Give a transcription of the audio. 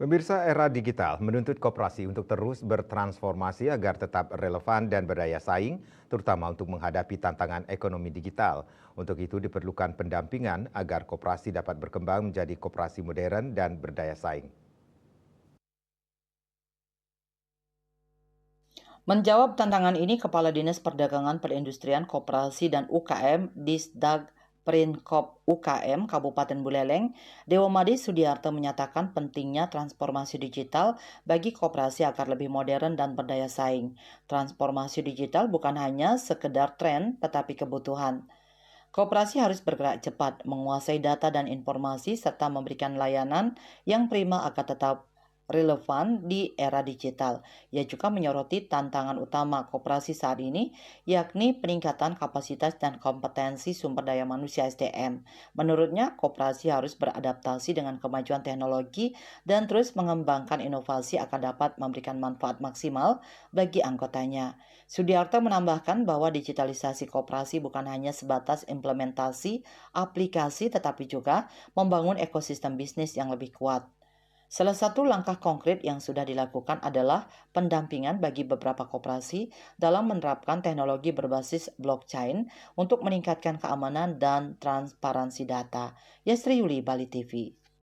Pemirsa, era digital menuntut koperasi untuk terus bertransformasi agar tetap relevan dan berdaya saing, terutama untuk menghadapi tantangan ekonomi digital. Untuk itu diperlukan pendampingan agar koperasi dapat berkembang menjadi koperasi modern dan berdaya saing. Menjawab tantangan ini, Kepala Dinas Perdagangan Perindustrian Koperasi dan UKM Disdag Perinkop UKM Kabupaten Buleleng, Dewamadi Sudiarto menyatakan pentingnya transformasi digital bagi koperasi agar lebih modern dan berdaya saing. Transformasi digital bukan hanya sekedar tren, tetapi kebutuhan. Koperasi harus bergerak cepat, menguasai data dan informasi, serta memberikan layanan yang prima agar tetap relevan di era digital. Ia juga menyoroti tantangan utama koperasi saat ini, yakni peningkatan kapasitas dan kompetensi sumber daya manusia SDM. Menurutnya, koperasi harus beradaptasi dengan kemajuan teknologi dan terus mengembangkan inovasi agar dapat memberikan manfaat maksimal bagi anggotanya. Sudiarto menambahkan bahwa digitalisasi koperasi bukan hanya sebatas implementasi aplikasi, tetapi juga membangun ekosistem bisnis yang lebih kuat. Salah satu langkah konkret yang sudah dilakukan adalah pendampingan bagi beberapa koperasi dalam menerapkan teknologi berbasis blockchain untuk meningkatkan keamanan dan transparansi data. Yasri Yuli, Bali TV.